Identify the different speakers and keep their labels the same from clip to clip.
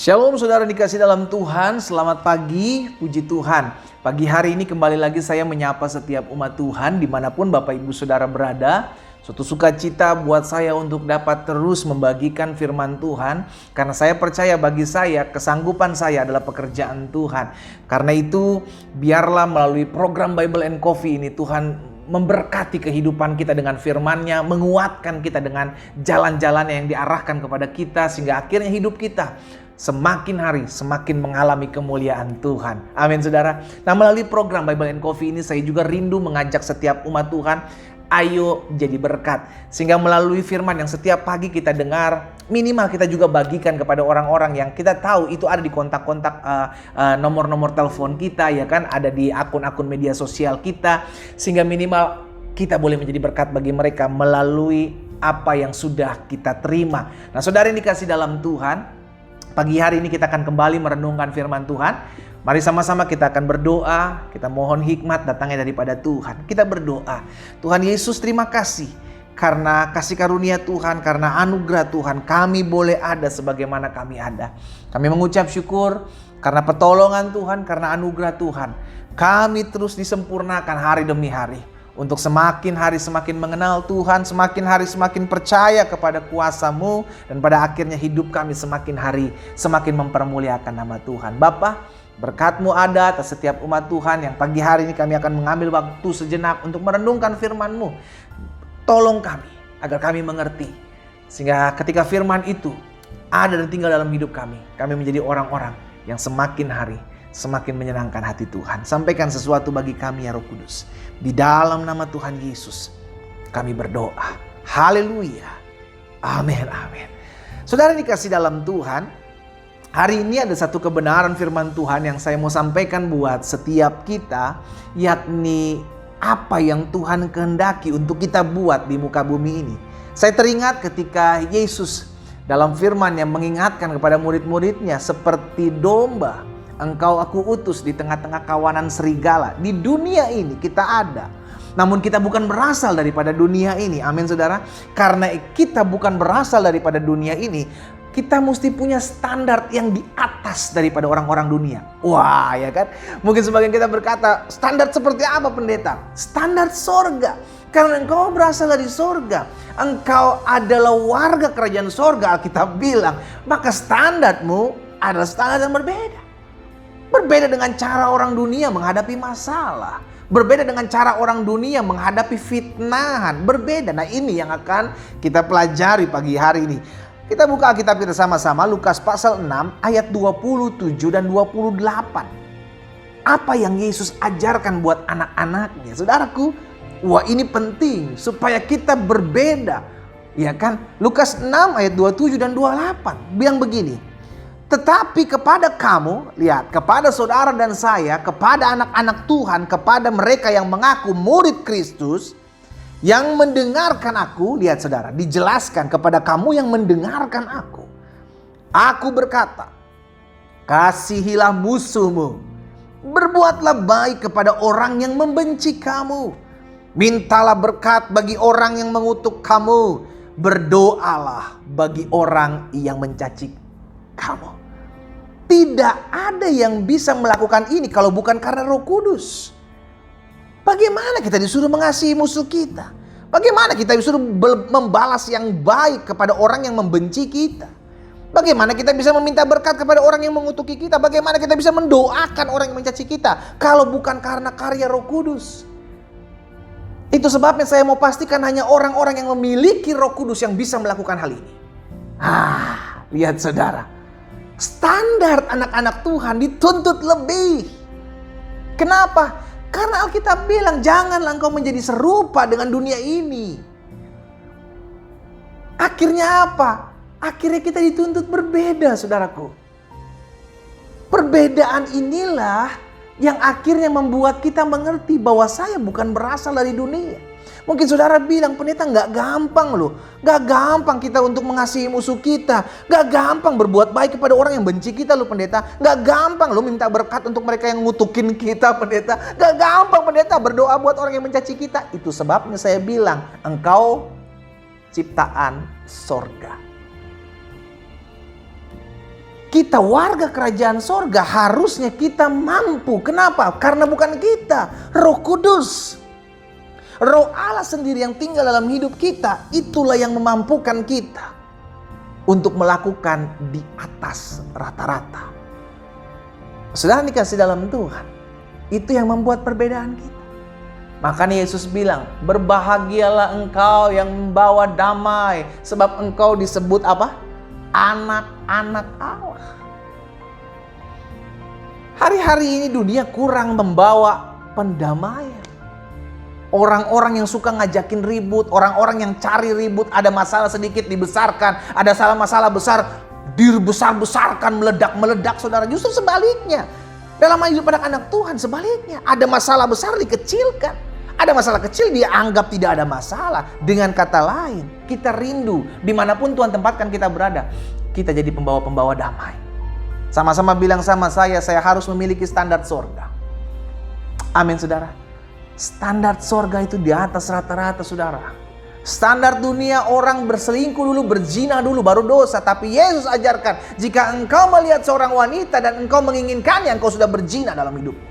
Speaker 1: Shalom saudara dikasih dalam Tuhan, selamat pagi, puji Tuhan. Pagi hari ini kembali lagi saya menyapa setiap umat Tuhan dimanapun Bapak Ibu Saudara berada. Suatu sukacita buat saya untuk dapat terus membagikan firman Tuhan. Karena saya percaya bagi saya, kesanggupan saya adalah pekerjaan Tuhan. Karena itu biarlah melalui program Bible and Coffee ini Tuhan memberkati kehidupan kita dengan firman-Nya, menguatkan kita dengan jalan-jalan yang diarahkan kepada kita, sehingga akhirnya hidup kita semakin hari semakin mengalami kemuliaan Tuhan. Amin saudara. Nah, melalui program Bible and Coffee ini saya juga rindu mengajak setiap umat Tuhan, ayo jadi berkat. Sehingga melalui firman yang setiap pagi kita dengar, minimal kita juga bagikan kepada orang-orang yang kita tahu itu ada di kontak-kontak nomor-nomor telepon kita, ya kan, ada di akun-akun media sosial kita, sehingga minimal kita boleh menjadi berkat bagi mereka melalui apa yang sudah kita terima. Nah, saudara yang dikasih dalam Tuhan, pagi hari ini kita akan kembali merenungkan firman Tuhan. Mari sama-sama kita akan berdoa, kita mohon hikmat datangnya daripada Tuhan. Kita berdoa, Tuhan Yesus terima kasih karena kasih karunia Tuhan, karena anugerah Tuhan kami boleh ada sebagaimana kami ada. Kami mengucap syukur karena pertolongan Tuhan, karena anugerah Tuhan. Kami terus disempurnakan hari demi hari. Untuk semakin hari semakin mengenal Tuhan, semakin hari semakin percaya kepada kuasa-Mu, dan pada akhirnya hidup kami semakin hari semakin mempermuliakan nama Tuhan. Bapa, berkat-Mu ada atas setiap umat Tuhan yang pagi hari ini kami akan mengambil waktu sejenak untuk merenungkan firman-Mu. Tolong kami agar kami mengerti, sehingga ketika firman itu ada dan tinggal dalam hidup kami menjadi orang-orang yang semakin hari semakin menyenangkan hati Tuhan. Sampaikan sesuatu bagi kami ya Roh Kudus. Di dalam nama Tuhan Yesus kami berdoa. Haleluya. Amin, amin. Saudara dikasih dalam Tuhan, hari ini ada satu kebenaran firman Tuhan yang saya mau sampaikan buat setiap kita, yakni apa yang Tuhan kehendaki untuk kita buat di muka bumi ini. Saya teringat ketika Yesus dalam firman yang mengingatkan kepada murid-muridnya, seperti domba Engkau aku utus di tengah-tengah kawanan serigala. Di dunia ini kita ada, namun kita bukan berasal daripada dunia ini. Amin saudara. Karena kita bukan berasal daripada dunia ini, kita mesti punya standar yang di atas daripada orang-orang dunia. Wah, ya kan? Mungkin sebagian kita berkata, standar seperti apa pendeta? Standar sorga. Karena engkau berasal dari sorga, engkau adalah warga kerajaan sorga, Alkitab bilang. Maka standarmu adalah standar yang berbeda. Berbeda dengan cara orang dunia menghadapi masalah. Berbeda dengan cara orang dunia menghadapi fitnahan. Berbeda. Nah, ini yang akan kita pelajari pagi hari ini. Kita buka Alkitab kita sama-sama. Lukas pasal 6 ayat 27 dan 28. Apa yang Yesus ajarkan buat anak-anaknya? Saudaraku, wah ini penting supaya kita berbeda. Ya kan? Lukas 6 ayat 27 dan 28. Bilang begini. Tetapi kepada kamu, lihat, kepada saudara dan saya, kepada anak-anak Tuhan, kepada mereka yang mengaku murid Kristus, yang mendengarkan aku, lihat saudara, dijelaskan kepada kamu yang mendengarkan aku. Aku berkata, kasihilah musuhmu, berbuatlah baik kepada orang yang membenci kamu, mintalah berkat bagi orang yang mengutuk kamu, berdoalah bagi orang yang mencaci kamu. Tidak ada yang bisa melakukan ini kalau bukan karena Roh Kudus. Bagaimana kita disuruh mengasihi musuh kita? Bagaimana kita disuruh membalas yang baik kepada orang yang membenci kita? Bagaimana kita bisa meminta berkat kepada orang yang mengutuki kita? Bagaimana kita bisa mendoakan orang yang mencaci kita kalau bukan karena karya Roh Kudus? Itu sebabnya saya mau pastikan hanya orang-orang yang memiliki Roh Kudus yang bisa melakukan hal ini. Lihat saudara. Standar anak-anak Tuhan dituntut lebih. Kenapa? Karena Alkitab bilang janganlah engkau menjadi serupa dengan dunia ini. Akhirnya apa? Akhirnya kita dituntut berbeda, saudaraku. Perbedaan inilah yang akhirnya membuat kita mengerti bahwa saya bukan berasal dari dunia. Mungkin saudara bilang, pendeta gak gampang loh. Gak gampang kita untuk mengasihi musuh kita. Gak gampang berbuat baik kepada orang yang benci kita loh pendeta. Gak gampang loh minta berkat untuk mereka yang ngutukin kita pendeta. Gak gampang pendeta berdoa buat orang yang mencaci kita. Itu sebabnya saya bilang, engkau ciptaan sorga. Kita warga kerajaan sorga, harusnya kita mampu. Kenapa? Karena bukan kita, Roh Kudus. Roh Allah sendiri yang tinggal dalam hidup kita, itulah yang memampukan kita untuk melakukan di atas rata-rata. Saudara dikasih dalam Tuhan, itu yang membuat perbedaan kita. Makanya Yesus bilang, berbahagialah engkau yang membawa damai, sebab engkau disebut apa? Anak-anak Allah. Hari-hari ini dunia kurang membawa pendamaian. Orang-orang yang suka ngajakin ribut, orang-orang yang cari ribut, ada masalah sedikit dibesarkan, ada masalah besar dibesar-besarkan, meledak-meledak, saudara. Justru sebaliknya, dalam hidup anak-anak Tuhan sebaliknya, ada masalah besar dikecilkan, ada masalah kecil dianggap tidak ada masalah. Dengan kata lain, kita rindu dimanapun Tuhan tempatkan kita berada, kita jadi pembawa-pembawa damai. Sama-sama bilang sama saya harus memiliki standar sorga. Amin, saudara. Standar sorga itu di atas rata-rata, saudara. Standar dunia, orang berselingkuh dulu, berzina dulu, baru dosa. Tapi Yesus ajarkan, jika engkau melihat seorang wanita dan engkau menginginkannya, engkau sudah berzina dalam hidupmu.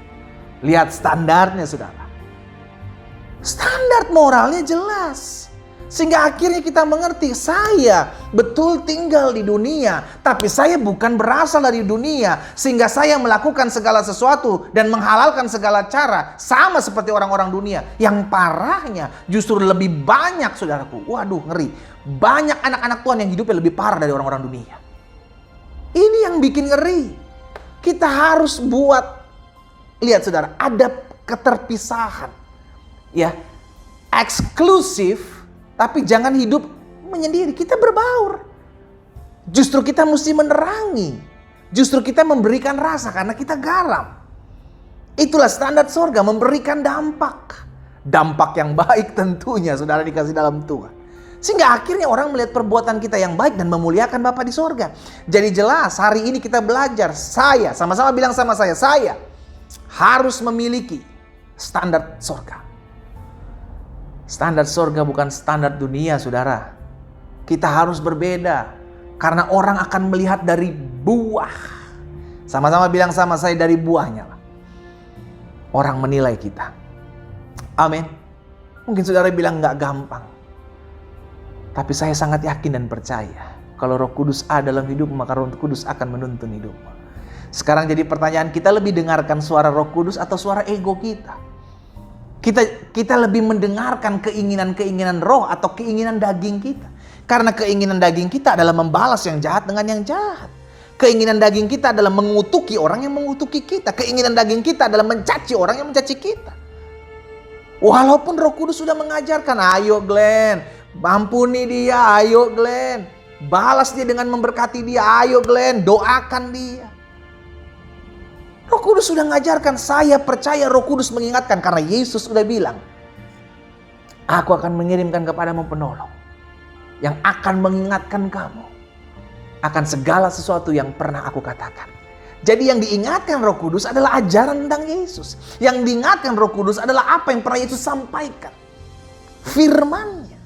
Speaker 1: Lihat standarnya, saudara. Standar moralnya jelas. Sehingga akhirnya kita mengerti, saya betul tinggal di dunia, tapi saya bukan berasal dari dunia. Sehingga saya melakukan segala sesuatu dan menghalalkan segala cara, sama seperti orang-orang dunia. Yang parahnya justru lebih banyak, saudaraku. Waduh, ngeri. Banyak anak-anak Tuhan yang hidupnya lebih parah dari orang-orang dunia. Ini yang bikin ngeri. Kita harus buat, lihat saudara, ada keterpisahan. Ya, eksklusif. Tapi jangan hidup menyendiri, kita berbaur. Justru kita mesti menerangi. Justru kita memberikan rasa karena kita garam. Itulah standar sorga, memberikan dampak. Dampak yang baik tentunya, saudara dikasih dalam Tuhan. Sehingga akhirnya orang melihat perbuatan kita yang baik dan memuliakan Bapa di sorga. Jadi jelas hari ini kita belajar, saya, sama-sama bilang sama saya harus memiliki standar sorga. Standar sorga bukan standar dunia, saudara. Kita harus berbeda. Karena orang akan melihat dari buah. Sama-sama bilang sama saya, dari buahnya. Orang menilai kita. Amin. Mungkin saudara bilang gak gampang. Tapi saya sangat yakin dan percaya. Kalau Roh Kudus ada dalam hidupmu, maka Roh Kudus akan menuntun hidupmu. Sekarang jadi pertanyaan, kita lebih dengarkan suara Roh Kudus atau suara ego kita? Kita lebih mendengarkan keinginan-keinginan roh atau keinginan daging kita. Karena keinginan daging kita adalah membalas yang jahat dengan yang jahat. Keinginan daging kita adalah mengutuki orang yang mengutuki kita. Keinginan daging kita adalah mencaci orang yang mencaci kita. Walaupun Roh Kudus sudah mengajarkan, ayo Glenn, ampuni dia, ayo Glenn. Balas dia dengan memberkati dia, ayo Glenn, doakan dia. Roh Kudus sudah mengajarkan, saya percaya Roh Kudus mengingatkan. Karena Yesus sudah bilang, aku akan mengirimkan kepadamu penolong yang akan mengingatkan kamu akan segala sesuatu yang pernah aku katakan. Jadi yang diingatkan Roh Kudus adalah ajaran tentang Yesus. Yang diingatkan Roh Kudus adalah apa yang pernah Yesus sampaikan. Firman-Nya.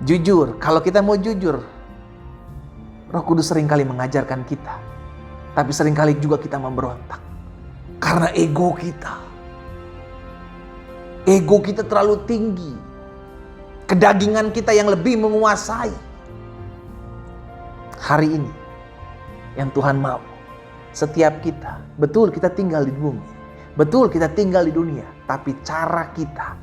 Speaker 1: Jujur, kalau kita mau jujur, Roh Kudus seringkali mengajarkan kita. Tapi seringkali juga kita memberontak. Karena ego kita. Ego kita terlalu tinggi. Kedagingan kita yang lebih menguasai. Hari ini, yang Tuhan mau, setiap kita, betul kita tinggal di bumi. Betul kita tinggal di dunia. Tapi cara kita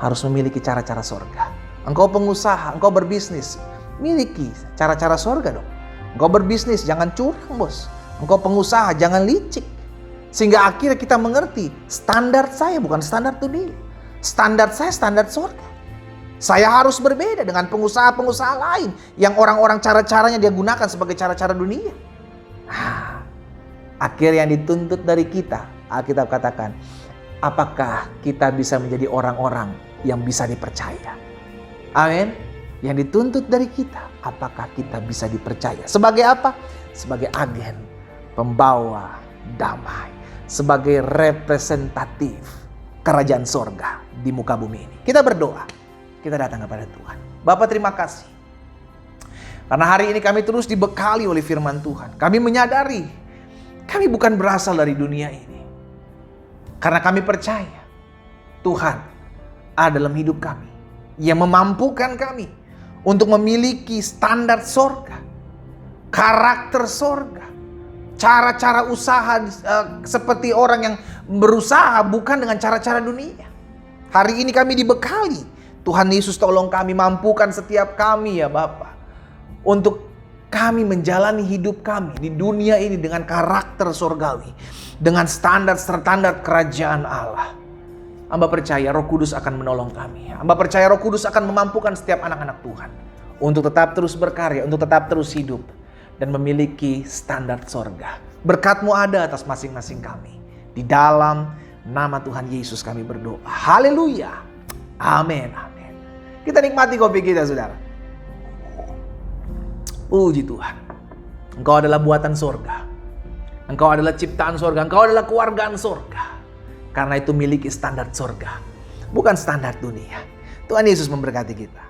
Speaker 1: harus memiliki cara-cara sorga. Engkau pengusaha, engkau berbisnis, miliki cara-cara sorga dong. Engkau berbisnis, jangan curang bos. Engkau pengusaha, jangan licik. Sehingga akhirnya kita mengerti, standar saya bukan standar dunia. Standar saya standar surga. Saya harus berbeda dengan pengusaha-pengusaha lain yang orang-orang cara-caranya dia gunakan sebagai cara-cara dunia. Akhirnya yang dituntut dari kita, Alkitab katakan, apakah kita bisa menjadi orang-orang yang bisa dipercaya? Amin. Yang dituntut dari kita, apakah kita bisa dipercaya? Sebagai apa? Sebagai agen pembawa damai, sebagai representatif kerajaan sorga di muka bumi ini. Kita berdoa, kita datang kepada Tuhan. Bapa, terima kasih. Karena hari ini kami terus dibekali oleh firman Tuhan. Kami menyadari kami bukan berasal dari dunia ini. Karena kami percaya Tuhan ada dalam hidup kami, yang memampukan kami untuk memiliki standar sorga, karakter sorga, cara-cara usaha seperti orang yang berusaha bukan dengan cara-cara dunia. Hari ini kami dibekali. Tuhan Yesus tolong kami, mampukan setiap kami ya Bapa, untuk kami menjalani hidup kami di dunia ini dengan karakter sorgawi, dengan standar-standar kerajaan Allah. Hamba percaya Roh Kudus akan menolong kami. Hamba percaya Roh Kudus akan memampukan setiap anak-anak Tuhan untuk tetap terus berkarya, untuk tetap terus hidup dan memiliki standar sorga. Berkat-Mu ada atas masing-masing kami. Di dalam nama Tuhan Yesus kami berdoa. Haleluya. Amin. Amin. Kita nikmati kopi kita, saudara. Puji Tuhan. Engkau adalah buatan sorga. Engkau adalah ciptaan sorga. Engkau adalah keluargaan sorga. Karena itu miliki standar sorga, bukan standar dunia. Tuhan Yesus memberkati kita.